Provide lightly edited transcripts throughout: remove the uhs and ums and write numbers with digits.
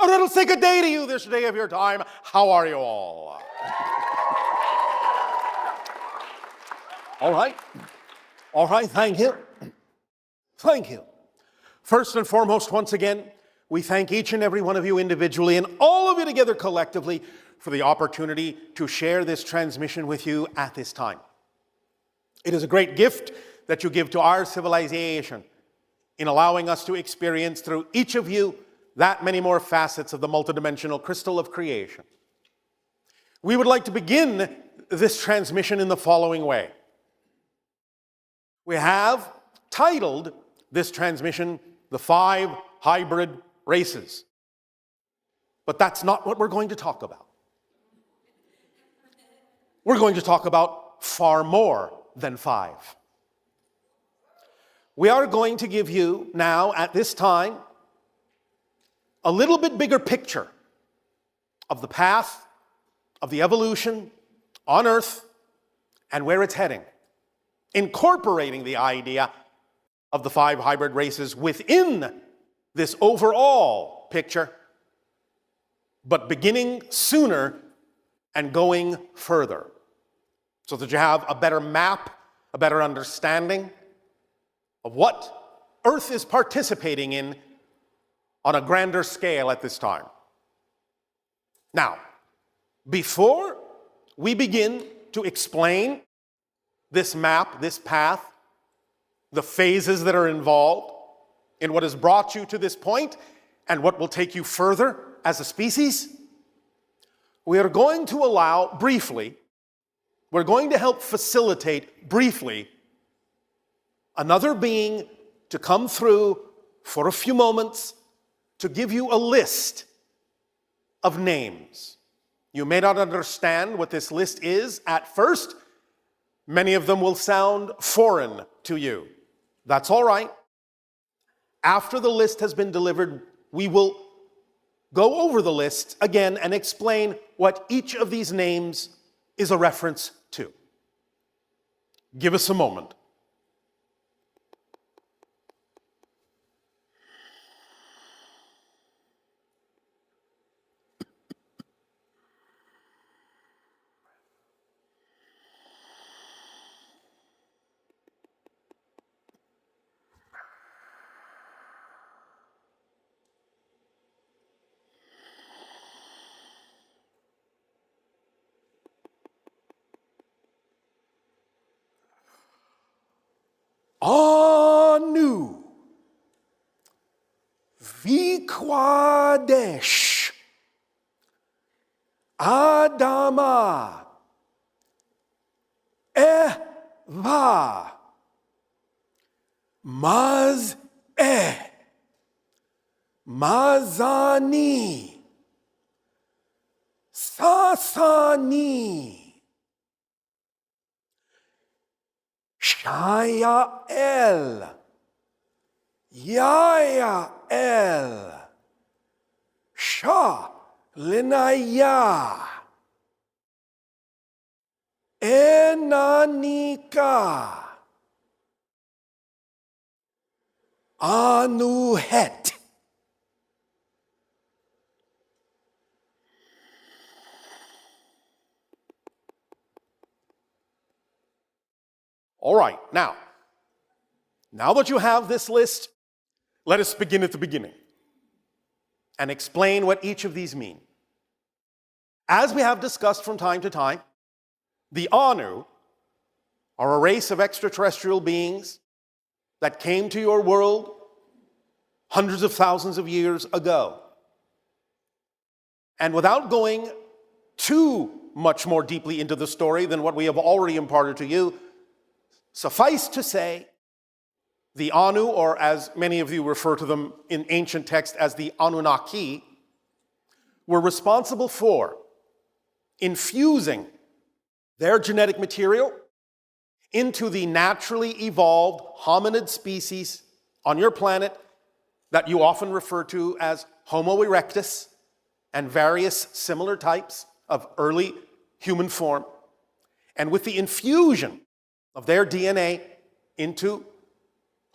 A little say good day to you this day of your time. How are you all? All right. All right, thank you. Thank you. First and foremost, once again, we thank each and every one of you individually and all of you together collectively for the opportunity to share this transmission with you at this time. It is a great gift that you give to our civilization in allowing us to experience through each of you that many more facets of the multidimensional crystal of creation. We would like to begin this transmission in the following way. We have titled this transmission, The 5 Hybrid Races. But that's not what we're going to talk about. We're going to talk about far more than 5. We are going to give you now, at this time, a little bit bigger picture of the path of the evolution on Earth and where it's heading, incorporating the idea of the 5 hybrid races within this overall picture, but beginning sooner and going further, so that you have a better map, a better understanding of what Earth is participating in on a grander scale at this time. Now, before we begin to explain this map, this path, the phases that are involved in what has brought you to this point and what will take you further as a species, we are going to allow briefly, we're going to help facilitate briefly another being to come through for a few moments to give you a list of names. You may not understand what this list is at first. Many of them will sound foreign to you. That's all right. After the list has been delivered, we will go over the list again and explain what each of these names is a reference to. Give us a moment. Anu, Vikwadesh, Adama, Eva, Maz-e, Mazani, Sasani, Shayael, Yayael, Shah, Linaya, Enanika, Anuhet. All right, now that you have this list, let us begin at the beginning and explain what each of these mean. As we have discussed from time to time, the Anu are a race of extraterrestrial beings that came to your world hundreds of thousands of years ago. And without going too much more deeply into the story than what we have already imparted to you, suffice to say, the Anu, or as many of you refer to them in ancient text as the Anunnaki, were responsible for infusing their genetic material into the naturally evolved hominid species on your planet that you often refer to as Homo erectus and various similar types of early human form. And with the infusion of their DNA into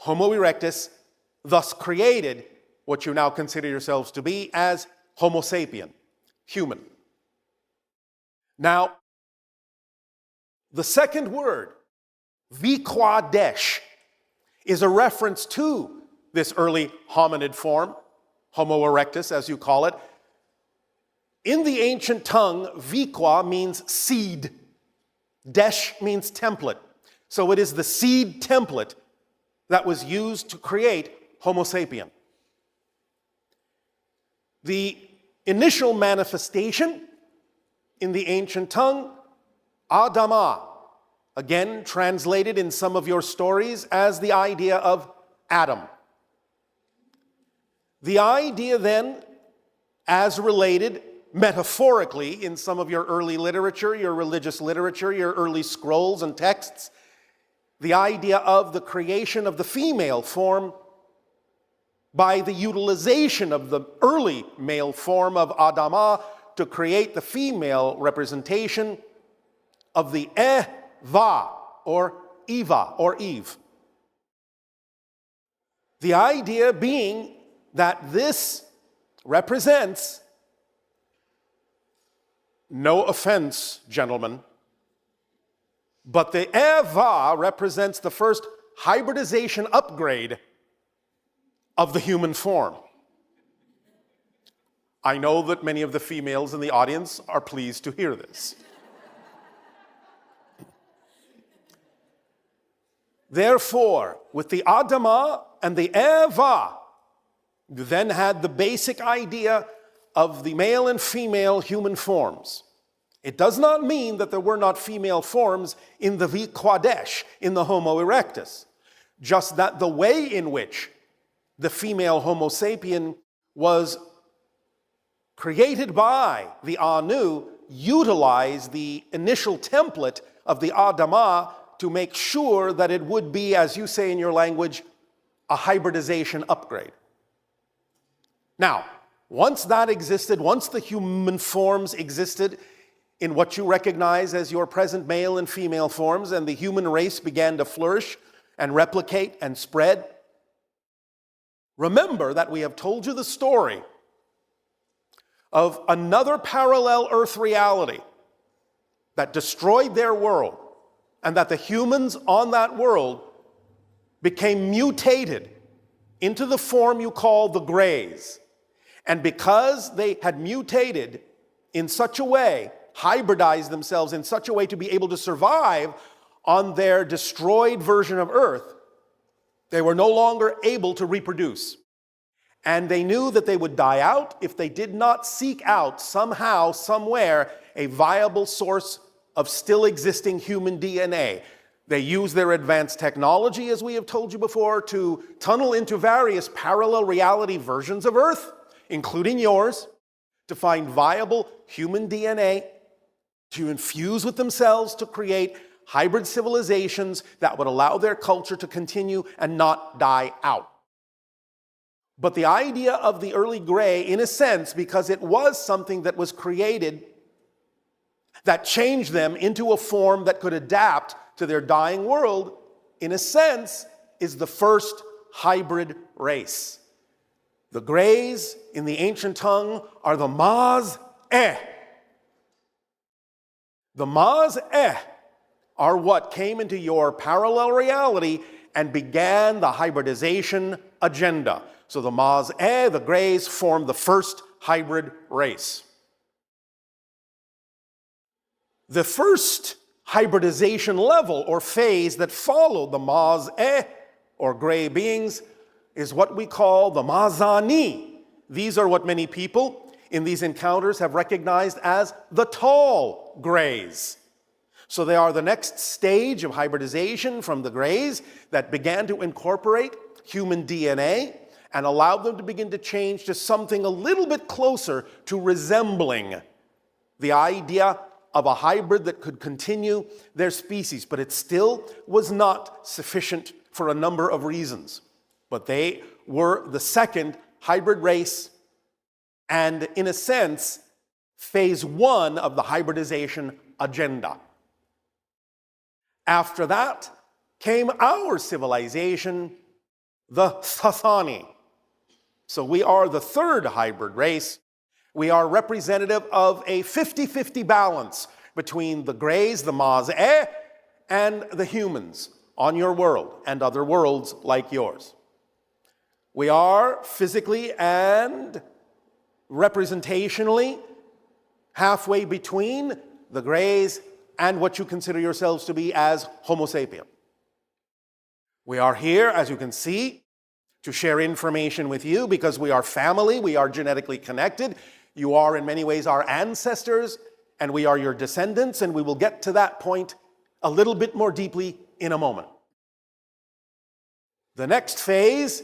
Homo erectus, thus created what you now consider yourselves to be as Homo sapien, human. Now, the second word, Vikwadesh, is a reference to this early hominid form, Homo erectus, as you call it. In the ancient tongue, Vikwa means seed. Desh means template. So it is the seed template that was used to create Homo sapien. The initial manifestation in the ancient tongue, Adama, again translated in some of your stories as the idea of Adam. The idea then, as related metaphorically in some of your early literature, your religious literature, your early scrolls and texts, the idea of the creation of the female form by the utilization of the early male form of Adama to create the female representation of the Eva, or Eva, or Eve. The idea being that this represents, no offense, gentlemen, but the Eva represents the first hybridization upgrade of the human form. I know that many of the females in the audience are pleased to hear this. Therefore, with the Adama and the Eva, you then had the basic idea of the male and female human forms. It does not mean that there were not female forms in the Vikwadesh, in the Homo erectus. Just that the way in which the female Homo sapien was created by the Anu utilized the initial template of the Adama to make sure that it would be, as you say in your language, a hybridization upgrade. Now, once that existed, once the human forms existed in what you recognize as your present male and female forms, and the human race began to flourish and replicate and spread, remember that we have told you the story of another parallel Earth reality that destroyed their world, and that the humans on that world became mutated into the form you call the Greys. And because they had mutated in such a way, hybridized themselves in such a way to be able to survive on their destroyed version of Earth, they were no longer able to reproduce. And they knew that they would die out if they did not seek out somehow, somewhere, a viable source of still existing human DNA. They used their advanced technology, as we have told you before, to tunnel into various parallel reality versions of Earth, including yours, to find viable human DNA, to infuse with themselves to create hybrid civilizations that would allow their culture to continue and not die out. But the idea of the early Grey, in a sense, because it was something that was created that changed them into a form that could adapt to their dying world, in a sense, is the first hybrid race. The Greys in the ancient tongue are the Maz-eh. The Maz-eh are what came into your parallel reality and began the hybridization agenda. So the Maz-eh, the Greys, formed the first hybrid race. The first hybridization level or phase that followed the Maz-eh, or Grey beings, is what we call the Mazani. These are what many people in these encounters have recognized as the tall Greys. So they are the next stage of hybridization from the Greys that began to incorporate human DNA and allowed them to begin to change to something a little bit closer to resembling the idea of a hybrid that could continue their species. But it still was not sufficient for a number of reasons. But they were the second hybrid race and, in a sense, phase one of the hybridization agenda. After that came our civilization, the Sasani. So we are the third hybrid race, We are representative of a 50-50 balance between the greys, the Maz-e, and the humans on your world and other worlds like yours. We are physically and representationally halfway between the greys and what you consider yourselves to be as Homo sapien. We are here, as you can see, to share information with you because we are family, we are genetically connected. You are in many ways our ancestors, and we are your descendants, and we will get to that point a little bit more deeply in a moment. The next phase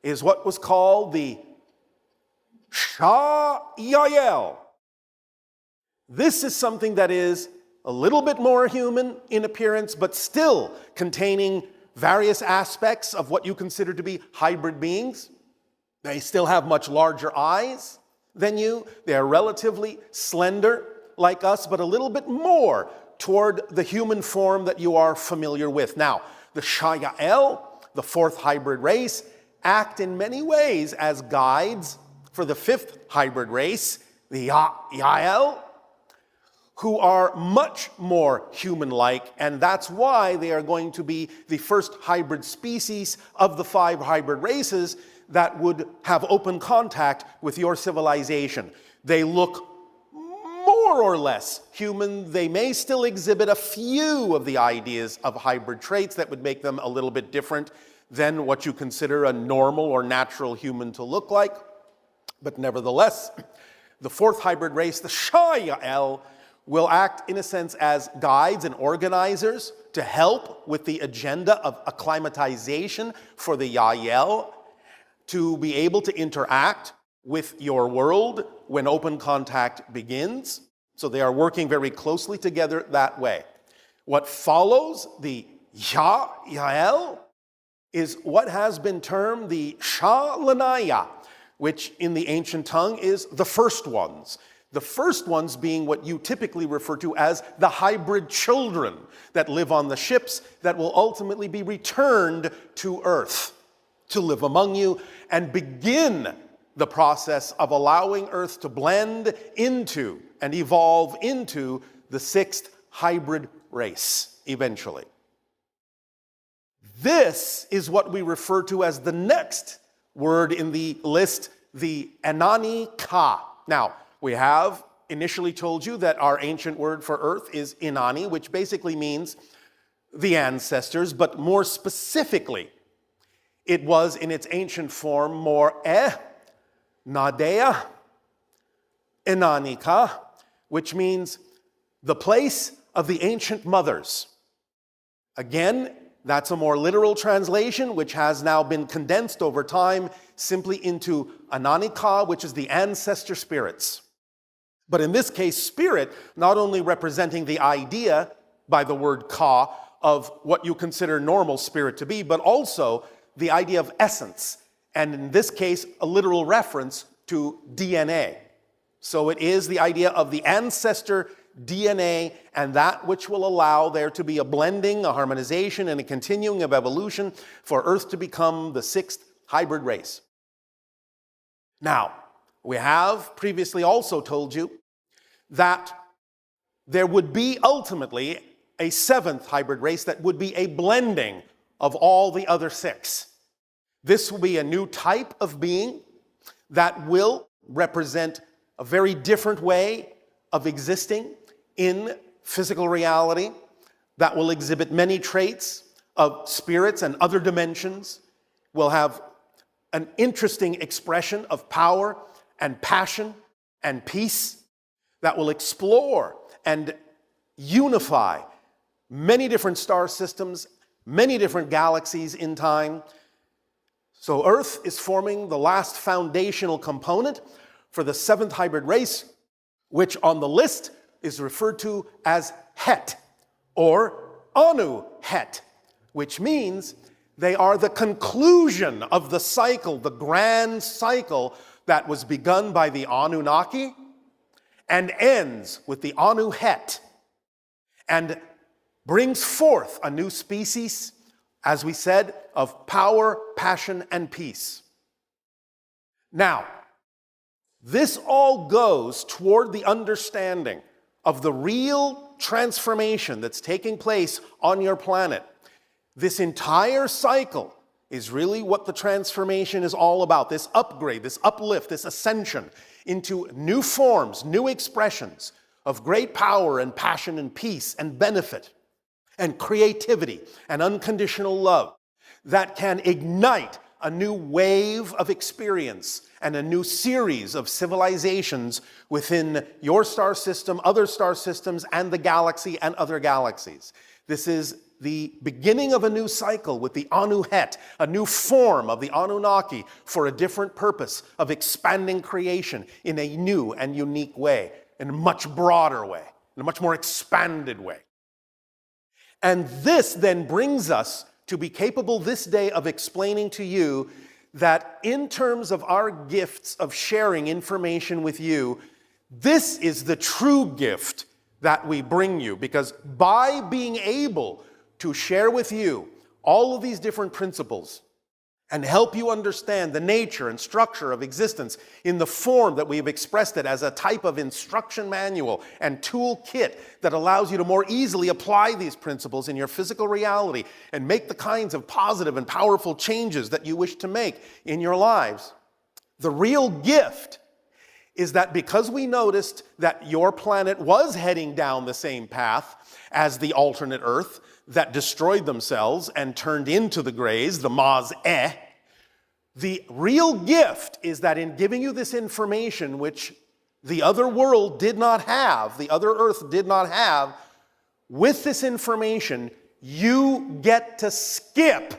is what was called the Sha-Yael. This is something that is a little bit more human in appearance, but still containing various aspects of what you consider to be hybrid beings. They still have much larger eyes than you. They are relatively slender like us, but a little bit more toward the human form that you are familiar with. Now, the Sha-Yael, the fourth hybrid race, act in many ways as guides for the fifth hybrid race, the Yael, who are much more human-like, and that's why they are going to be the first hybrid species of the 5 hybrid races that would have open contact with your civilization. They look more or less human. They may still exhibit a few of the ideas of hybrid traits that would make them a little bit different than what you consider a normal or natural human to look like. But nevertheless, the fourth hybrid race, the Sha-Yael, will act in a sense as guides and organizers to help with the agenda of acclimatization for the Yael to be able to interact with your world when open contact begins. So they are working very closely together that way. What follows the Yael is what has been termed the Sha-Lanaya, which in the ancient tongue is the first ones. The first ones being what you typically refer to as the hybrid children that live on the ships that will ultimately be returned to Earth to live among you and begin the process of allowing Earth to blend into and evolve into the sixth hybrid race eventually. This is what we refer to as the next word in the list, the Anunnaki. Now, we have initially told you that our ancient word for earth is Inanni, which basically means the ancestors, but more specifically, it was in its ancient form more Nadea, Inanika, which means the place of the ancient mothers. Again, that's a more literal translation, which has now been condensed over time simply into Anunnaki, which is the ancestor spirits. But in this case, spirit, not only representing the idea by the word ka of what you consider normal spirit to be, but also the idea of essence. And in this case, a literal reference to DNA. So it is the idea of the ancestor DNA and that which will allow there to be a blending, a harmonization, and a continuing of evolution for Earth to become the sixth hybrid race. Now, we have previously also told you that there would be ultimately a seventh hybrid race that would be a blending of all the other 6. This will be a new type of being that will represent a very different way of existing in physical reality, that will exhibit many traits of spirits and other dimensions, will have an interesting expression of power and passion and peace, that will explore and unify many different star systems, many different galaxies in time. So Earth is forming the last foundational component for the 7th hybrid race, which on the list is referred to as Het, or Anu Het, which means they are the conclusion of the cycle, the grand cycle that was begun by the Anunnaki and ends with the Anu Het, and brings forth a new species, as we said, of power, passion, and peace. Now, This all goes toward the understanding of the real transformation that's taking place on your planet. This entire cycle is really what the transformation is all about. This upgrade, this uplift, this ascension into new forms, new expressions of great power and passion and peace and benefit and creativity and unconditional love that can ignite a new wave of experience and a new series of civilizations within your star system, other star systems, and the galaxy and other galaxies. This is the beginning of a new cycle with the Anuhet, a new form of the Anunnaki for a different purpose of expanding creation in a new and unique way, in a much broader way, in a much more expanded way. And this then brings us to be capable this day of explaining to you that in terms of our gifts of sharing information with you, this is the true gift that we bring you, because by being able to share with you all of these different principles and help you understand the nature and structure of existence in the form that we have expressed it as a type of instruction manual and toolkit that allows you to more easily apply these principles in your physical reality and make the kinds of positive and powerful changes that you wish to make in your lives. The real gift is that because we noticed that your planet was heading down the same path as the alternate Earth that destroyed themselves and turned into the Greys, the Maz-eh, the real gift is that in giving you this information, which the other world did not have, the other Earth did not have, with this information, you get to skip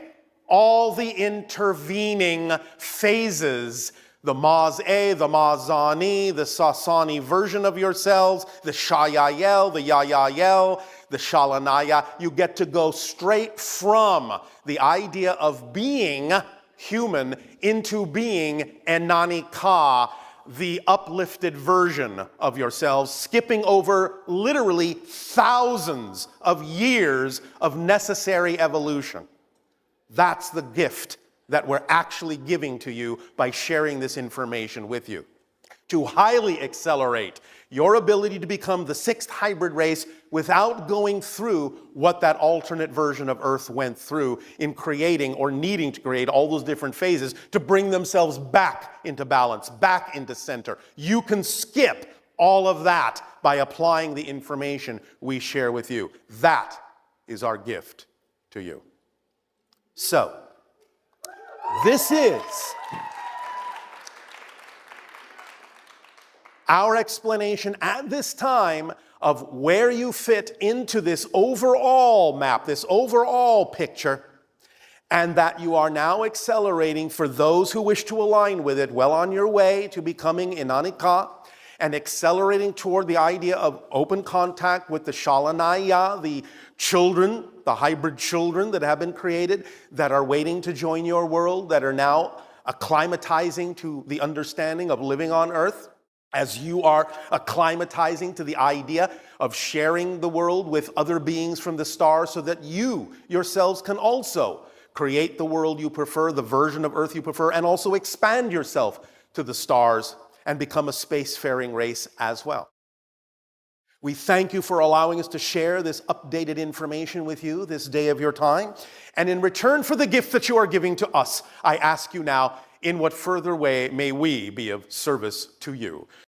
all the intervening phases, the Maz-eh, the Mazani, the Sasani version of yourselves, the Shayayel, the Yayayel, the Shalanaya. You get to go straight from the idea of being human into being Ananika, the uplifted version of yourselves, skipping over literally thousands of years of necessary evolution. That's the gift that we're actually giving to you by sharing this information with you. To highly accelerate your ability to become the sixth hybrid race without going through what that alternate version of Earth went through in creating or needing to create all those different phases to bring themselves back into balance, back into center. You can skip all of that by applying the information we share with you. That is our gift to you. So, this is our explanation at this time of where you fit into this overall map, this overall picture, and that you are now accelerating for those who wish to align with it, well on your way to becoming Inanika, and accelerating toward the idea of open contact with the Shalanaya, the children, the hybrid children that have been created, that are waiting to join your world, that are now acclimatizing to the understanding of living on Earth, as you are acclimatizing to the idea of sharing the world with other beings from the stars so that you yourselves can also create the world you prefer, the version of Earth you prefer, and also expand yourself to the stars and become a spacefaring race as well. We thank you for allowing us to share this updated information with you this day of your time. And in return for the gift that you are giving to us, I ask you now, in what further way may we be of service to you?